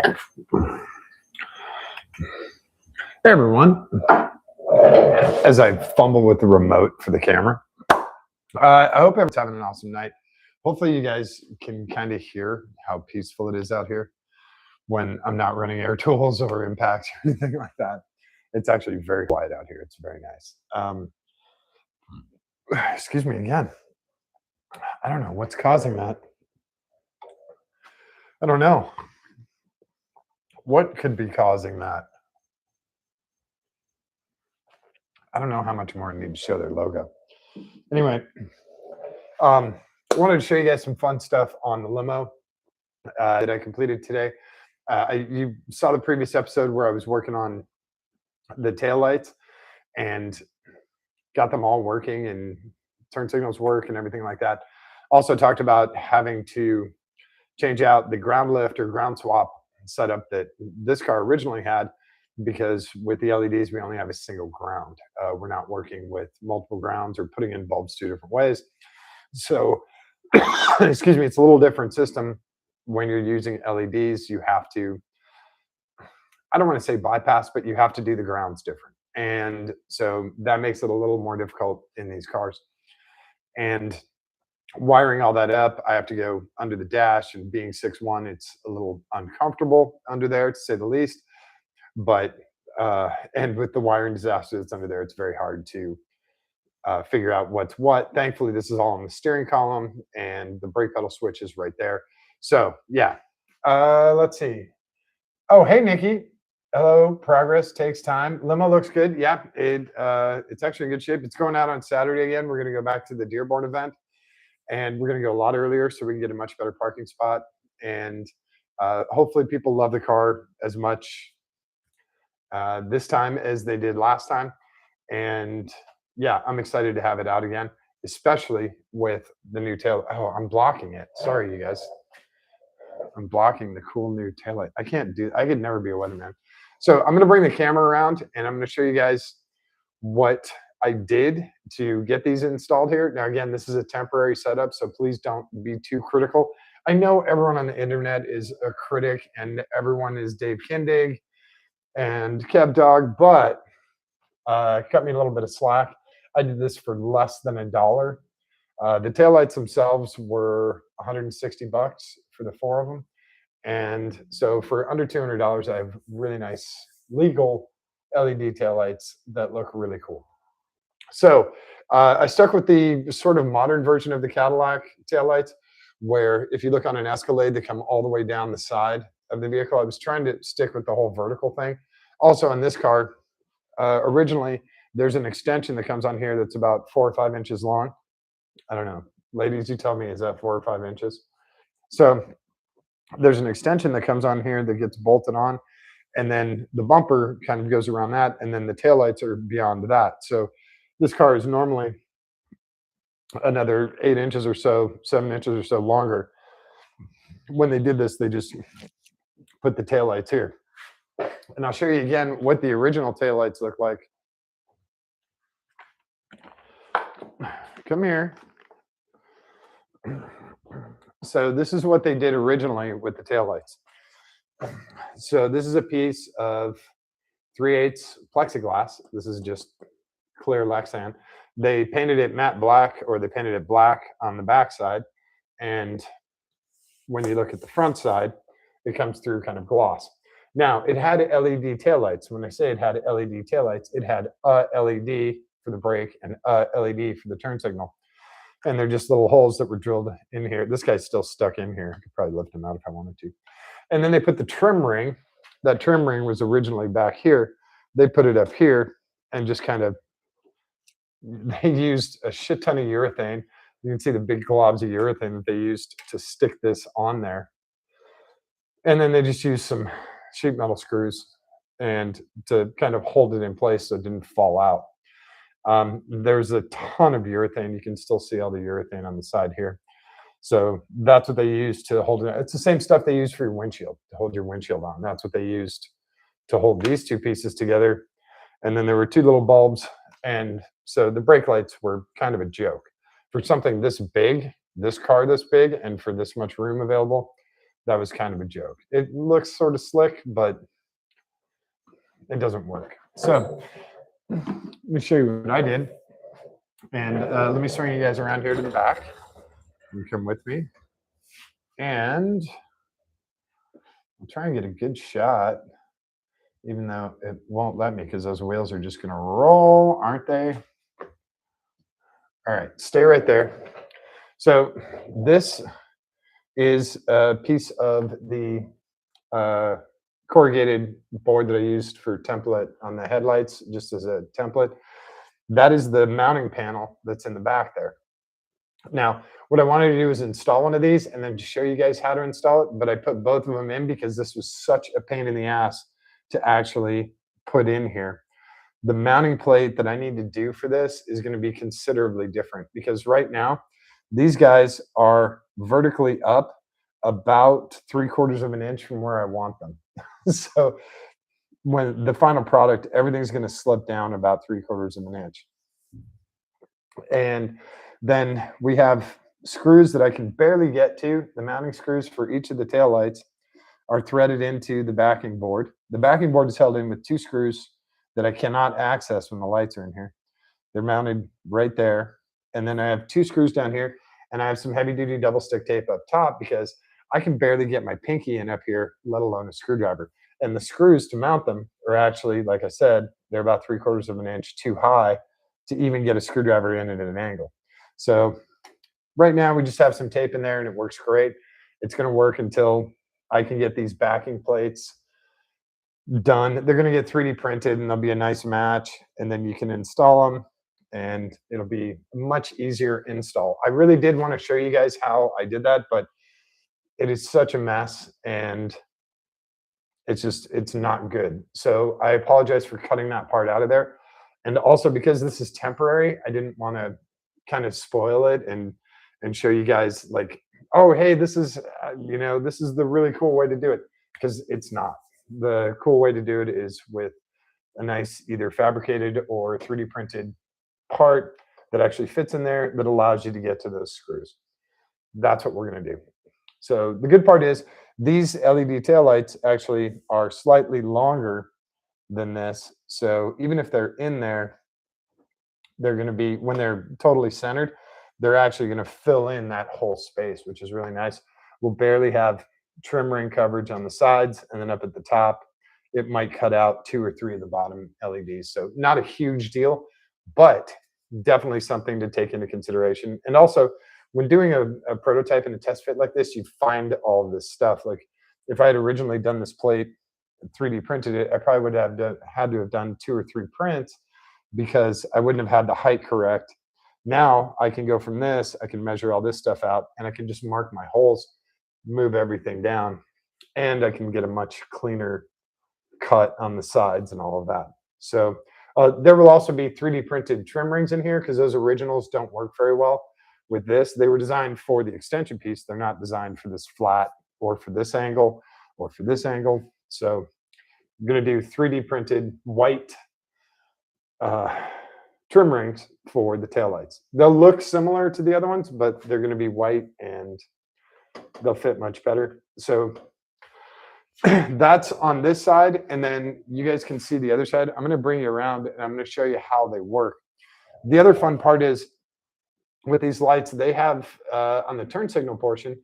Hey everyone, as I fumble with the remote for the camera, I hope everyone's having an awesome night. Hopefully you guys can kind of hear how peaceful it is out here when I'm not running air tools or impacts or anything like that. It's actually very quiet out here. It's very nice. Excuse me again. I don't know what's causing that. I don't know. What could be causing that? I don't know how much more I need to show their logo. Anyway, I wanted to show you guys some fun stuff on the limo that I completed today. You saw the previous episode where I was working on the taillights and got them all working and turn signals work and everything like that. Also talked about having to change out the ground lift or ground swap setup that this car originally had, because with the LEDs, we only have a single ground. We're not working with multiple grounds or putting in bulbs two different ways. So, excuse me, it's a little different system. When you're using LEDs, you have to, I don't want to say bypass, but you have to do the grounds different. And so that makes it a little more difficult in these cars. And wiring all that up, I have to go under the dash, and being 6'1", it's a little uncomfortable under there, to say the least. But and with the wiring disaster that's under there, it's very hard to figure out what's what. Thankfully, this is all on the steering column, and the brake pedal switch is right there. So yeah, let's see. Oh, hey Nikki. Hello. Progress takes time. Limo looks good. Yeah, it's actually in good shape. It's going out on Saturday again. We're going to go back to the Dearborn event, and we're going to go a lot earlier so we can get a much better parking spot. And hopefully people love the car as much this time as they did last time. And yeah, I'm excited to have it out again, especially with the new tail. Oh, I'm blocking it. Sorry, you guys. I'm blocking the cool new taillight. I could never be a weatherman. So I'm going to bring the camera around, and I'm going to show you guys what I did to get these installed here. Now, again, this is a temporary setup, so please don't be too critical. I know everyone on the internet is a critic, and everyone is Dave Kindig and Kev Dog, but cut me a little bit of slack. I did this for less than $1. The taillights themselves were 160 bucks for the 4 of them. And so for under $200, I have really nice legal LED taillights that look really cool. So I stuck with the sort of modern version of the Cadillac taillights, where if you look on an Escalade, they come all the way down the side of the vehicle. I was trying to stick with the whole vertical thing. Also on this car, originally, there's an extension that comes on here that's about 4 or 5 inches long. I don't know. Ladies, you tell me, is that 4 or 5 inches? So there's an extension that comes on here that gets bolted on, and then the bumper kind of goes around that, and then the taillights are beyond that. So this car is normally another 8 inches or so, 7 inches or so longer. When they did this, they just put the taillights here. And I'll show you again what the original taillights look like. Come here. So this is what they did originally with the taillights. So this is a piece of 3/8 plexiglass. This is just clear Lexan. They painted it matte black, or they painted it black on the back side. And when you look at the front side, it comes through kind of gloss. Now, it had LED taillights. When I say it had LED taillights, it had a LED for the brake and a LED for the turn signal. And they're just little holes that were drilled in here. This guy's still stuck in here. I could probably lift him out if I wanted to. And then they put the trim ring. That trim ring was originally back here. They put it up here and just kind of, they used a shit ton of urethane. You can see the big globs of urethane that they used to stick this on there. And then they just used some sheet metal screws and to kind of hold it in place so it didn't fall out. There's a ton of urethane. You can still see all the urethane on the side here. So that's what they used to hold it. It's the same stuff they use for your windshield, to hold your windshield on. That's what they used to hold these two pieces together. And then there were 2 little bulbs. And so the brake lights were kind of a joke. For something this big, this car this big, and for this much room available, that was kind of a joke. It looks sort of slick, but it doesn't work. So let me show you what I did. And let me swing you guys around here to the back. You come with me. And I'll try and get a good shot, even though it won't let me because those wheels are just going to roll, aren't they? All right, stay right there. So this is a piece of the corrugated board that I used for template on the headlights, just as a template. That is the mounting panel that's in the back there. Now, what I wanted to do is install one of these and then show you guys how to install it, but I put both of them in because this was such a pain in the ass to actually put in here. The mounting plate that I need to do for this is going to be considerably different because right now, these guys are vertically up about 3/4 of an inch from where I want them. So when the final product, everything's going to slip down about 3/4 of an inch. And then we have screws that I can barely get to. The mounting screws for each of the taillights are threaded into the backing board. The backing board is held in with 2 screws that I cannot access when the lights are in here. They're mounted right there. And then I have 2 screws down here, and I have some heavy duty double stick tape up top because I can barely get my pinky in up here, let alone a screwdriver. And the screws to mount them are actually, like I said, they're about 3/4 of an inch too high to even get a screwdriver in it at an angle. So right now we just have some tape in there and it works great. It's going to work until I can get these backing plates done. They're going to get 3D printed and they'll be a nice match, and then you can install them and it'll be a much easier install. I really did want to show you guys how I did that, but it is such a mess and it's not good. So I apologize for cutting that part out of there. And also because this is temporary, I didn't want to kind of spoil it and show you guys like, oh, hey, this is this is the really cool way to do it, because it's not. The cool way to do it is with a nice either fabricated or 3D printed part that actually fits in there that allows you to get to those screws. That's what we're going to do. So the good part is these LED taillights actually are slightly longer than this. So even if they're in there, they're going to be, when they're totally centered, they're actually going to fill in that whole space, which is really nice. We'll barely have trim ring coverage on the sides, and then up at the top, it might cut out 2 or 3 of the bottom LEDs. So not a huge deal, but definitely something to take into consideration. And also, when doing a prototype and a test fit like this, you find all of this stuff. Like if I had originally done this plate, 3D printed it, I probably would have had to have done 2 or 3 prints because I wouldn't have had the height correct. Now I can go from this, I can measure all this stuff out, and I can just mark my holes, move everything down, and I can get a much cleaner cut on the sides and all of that. So there will also be 3D printed trim rings in here because those originals don't work very well with this. They were designed for the extension piece. They're not designed for this flat or for this angle or for this angle. So I'm going to do 3D printed white trim rings for the taillights. They'll look similar to the other ones, but they're going to be white and they'll fit much better. So that's on this side, and then you guys can see the other side. I'm going to bring you around and I'm going to show you how they work. The other fun part is with these lights, they have on the turn signal portion,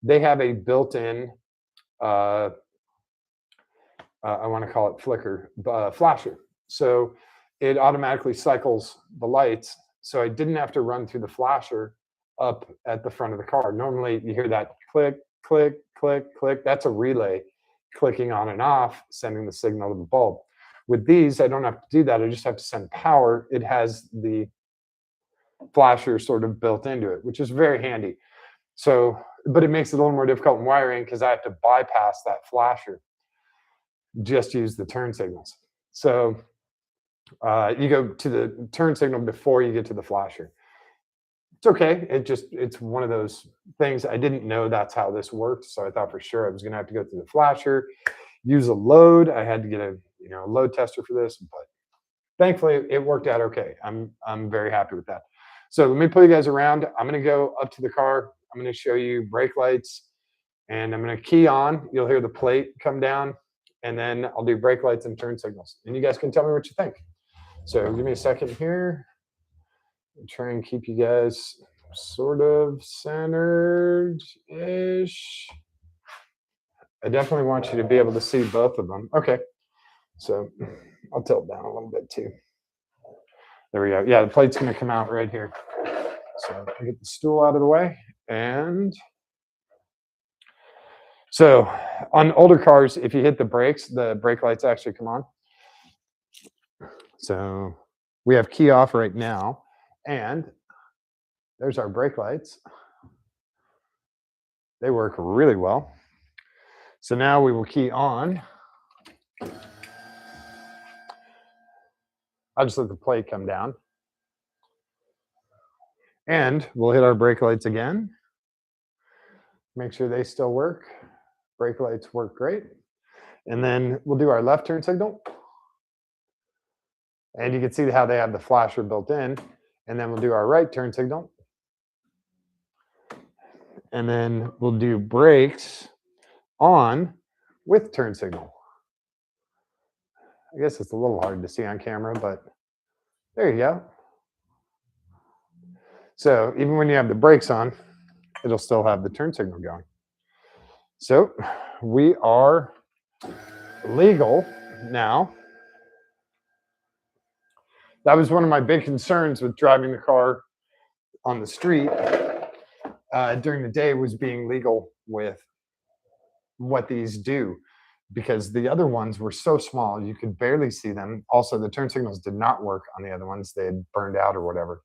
they have a built-in I want to call it flicker flasher. So it automatically cycles the lights. So I didn't have to run through the flasher up at the front of the car. Normally you hear that click, click, click, click. That's a relay clicking on and off, sending the signal to the bulb. With these, I don't have to do that. I just have to send power. It has the flasher sort of built into it, which is very handy. So, but it makes it a little more difficult in wiring because I have to bypass that flasher, just use the turn signals. So you go to the turn signal before you get to the flasher. It's okay. It's one of those things. I didn't know that's how this worked, so I thought for sure I was going to have to go through the flasher, use a load. I had to get a load tester for this, but thankfully it worked out okay. I'm very happy with that. So let me pull you guys around. I'm going to go up to the car. I'm going to show you brake lights, And I'm going to key on. You'll hear the plate come down, and then I'll do brake lights and turn signals. And you guys can tell me what you think. So give me a second here. I'll try and keep you guys sort of centered-ish. I definitely want you to be able to see both of them. Okay, so I'll tilt down a little bit too. There we go. Yeah, the plate's going to come out right here. So I get the stool out of the way. And so on older cars, if you hit the brakes, the brake lights actually come on. So we have key off right now. And there's our brake lights. They work really well. So now we will key on. I'll just let the plate come down. And we'll hit our brake lights again. Make sure they still work. Brake lights work great. And then we'll do our left turn signal. And you can see how they have the flasher built in. And then we'll do our right turn signal. And then we'll do brakes on with turn signal. I guess it's a little hard to see on camera, but there you go. So even when you have the brakes on, it'll still have the turn signal going. So we are legal now. That was one of my big concerns with driving the car on the street during the day, was being legal with what these do, because the other ones were so small you could barely see them. Also, the turn signals did not work on the other ones. They had burned out or whatever.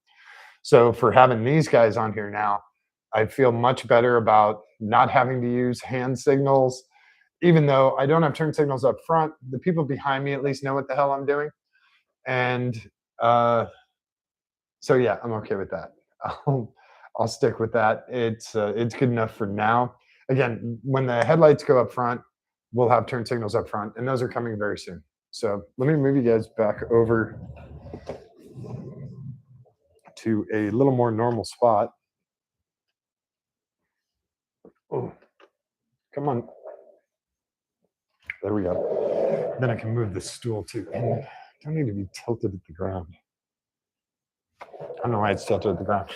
So for having these guys on here now, I feel much better about not having to use hand signals. Even though I don't have turn signals up front, the people behind me at least know what the hell I'm doing. And so yeah, I'm okay with that. I'll stick with that. It's good enough for now. Again, when the headlights go up front, we'll have turn signals up front, and those are coming very soon. So let me move you guys back over to a little more normal spot. Oh, come on. There we go. Then I can move the stool too. And I don't need to be tilted at the ground. I don't know why it's tilted at the ground.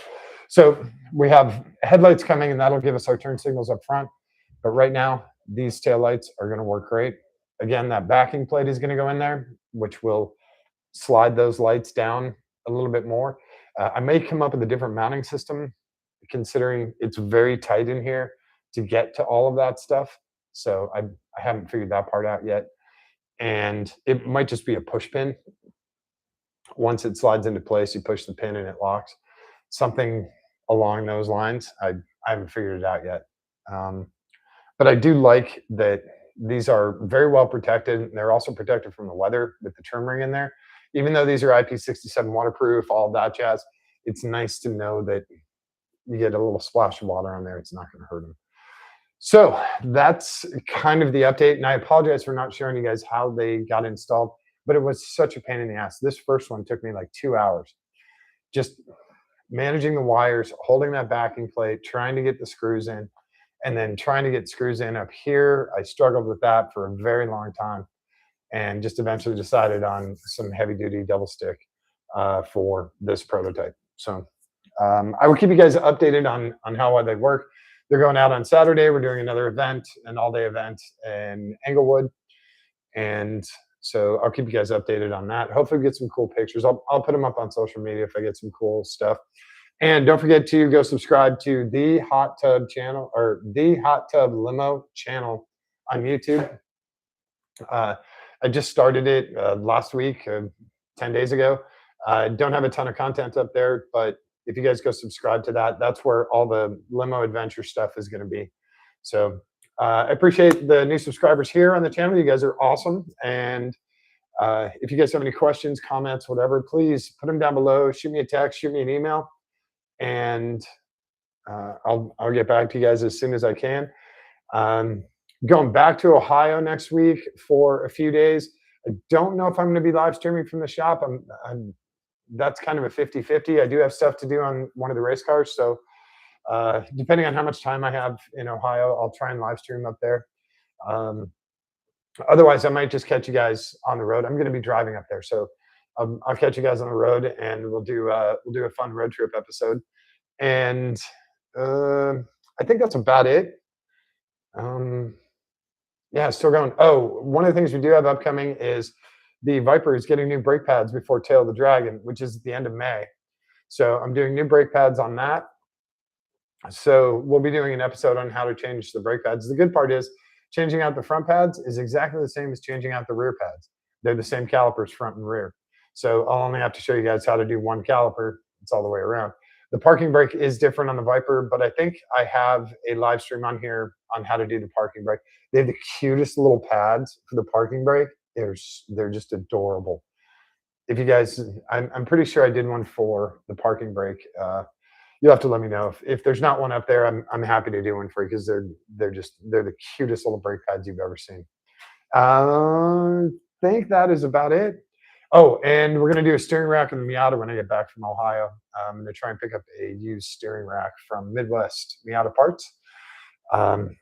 So we have headlights coming, and that'll give us our turn signals up front. But right now, these taillights are going to work great. Again, that backing plate is going to go in there, which will slide those lights down a little bit more. I may come up with a different mounting system, considering it's very tight in here to get to all of that stuff. So I haven't figured that part out yet. And it might just be a push pin. Once it slides into place, you push the pin and it locks. Something along those lines. I haven't figured it out yet. But I do like that these are very well protected. They're also protected from the weather with the trim ring in there. Even though these are IP67 waterproof, all that jazz, it's nice to know that you get a little splash of water on there. It's not going to hurt them. So that's kind of the update. And I apologize for not showing you guys how they got installed, but it was such a pain in the ass. This first one took me like 2 hours. Just managing the wires, holding that backing plate, trying to get the screws in, and then trying to get screws in up here. I struggled with that for a very long time, and just eventually decided on some heavy duty double stick for this prototype. So I will keep you guys updated on how well they work. They're going out on Saturday. We're doing another event, an all-day event in Englewood. And so I'll keep you guys updated on that. Hopefully we get some cool pictures. I'll put them up on social media if I get some cool stuff. And don't forget to go subscribe to the Hot Tub channel, or the Hot Tub Limo channel on YouTube. I just started it last week, 10 days ago. I don't have a ton of content up there, but if you guys go subscribe to that, that's where all the limo adventure stuff is going to be. So I appreciate the new subscribers here on the channel. You guys are awesome. And if you guys have any questions, comments, whatever, please put them down below. Shoot me a text, shoot me an email, and I'll get back to you guys as soon as I can. Going back to Ohio next week for a few days. I don't know if I'm going to be live streaming from the shop. That's kind of a 50-50. I do have stuff to do on one of the race cars, so Depending on how much time I have in Ohio, I'll try and live stream up there. Um, Otherwise, I might just catch you guys on the road. I'm going to be driving up there, so I'll catch you guys on the road, and we'll do a fun road trip episode. And uh, I think that's about it. Um, yeah, still going. Oh, one of the things we do have upcoming is the Viper is getting new brake pads before Tail of the Dragon, which is at the end of May. So I'm doing new brake pads on that. So we'll be doing an episode on how to change the brake pads. The good part is changing out the front pads is exactly the same as changing out the rear pads. They're the same calipers front and rear. So I'll only have to show you guys how to do one caliper. It's all the way around. The parking brake is different on the Viper, but I think I have a live stream on here on how to do the parking brake. They have the cutest little pads for the parking brake. They're just adorable. If you guys, I'm pretty sure I did one for the parking brake. You'll have to let me know if there's not one up there. I'm happy to do one for you because they're the cutest little brake pads you've ever seen. I think that is about it. Oh, and we're gonna do a steering rack in the Miata when I get back from Ohio. I'm gonna try and pick up a used steering rack from Midwest Miata Parts, um,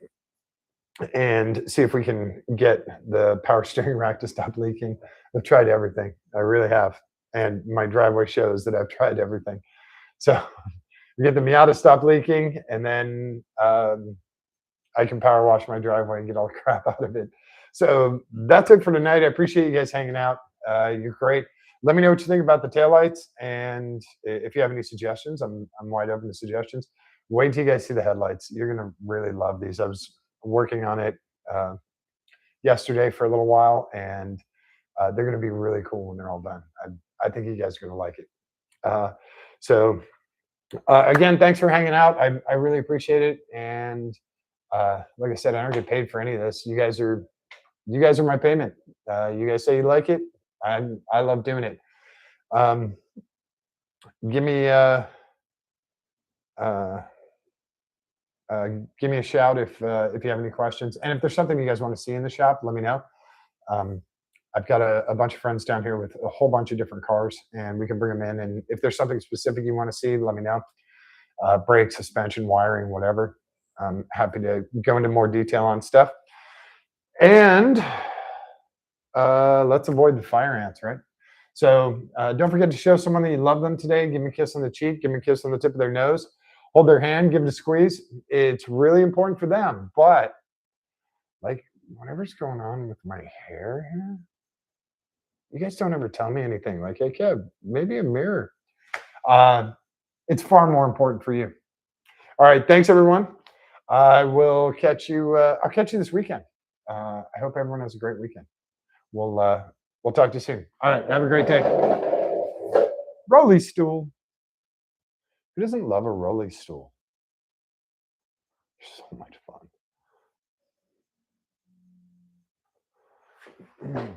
and see if we can get the power steering rack to stop leaking. I've tried everything. I really have, and my driveway shows that I've tried everything. So we get the Miata stop leaking, and then I can power wash my driveway and get all the crap out of it. So that's it for tonight. I appreciate you guys hanging out. You're great. Let me know what you think about the taillights, and if you have any suggestions, I'm wide open to suggestions. Wait till you guys see the headlights. You're gonna really love these. I was working on it yesterday for a little while, and they're gonna be really cool when they're all done. I think you guys are gonna like it. Uh, so again, thanks for hanging out. I really appreciate it. And like I said, I don't get paid for any of this. You guys are my payment. You guys say you like it. I love doing it. Um, give me uh, give me a shout if you have any questions, and if there's something you guys want to see in the shop, let me know. Um, I've got a bunch of friends down here with a whole bunch of different cars, and we can bring them in. And if there's something specific you want to see, let me know. Brake, suspension, wiring, whatever. I'm happy to go into more detail on stuff. And let's avoid the fire ants, right? So don't forget to show someone that you love them today. Give them a kiss on the cheek. Give them a kiss on the tip of their nose. Hold their hand. Give it a squeeze. It's really important for them. But like whatever's going on with my hair here, you guys don't ever tell me anything. Like, hey, Kev, maybe a mirror. It's far more important for you. All right. Thanks, everyone. I will catch you. I'll catch you this weekend. I hope everyone has a great weekend. We'll talk to you soon. All right. Have a great day. Rolly stool. Who doesn't love a rolly stool? So much fun.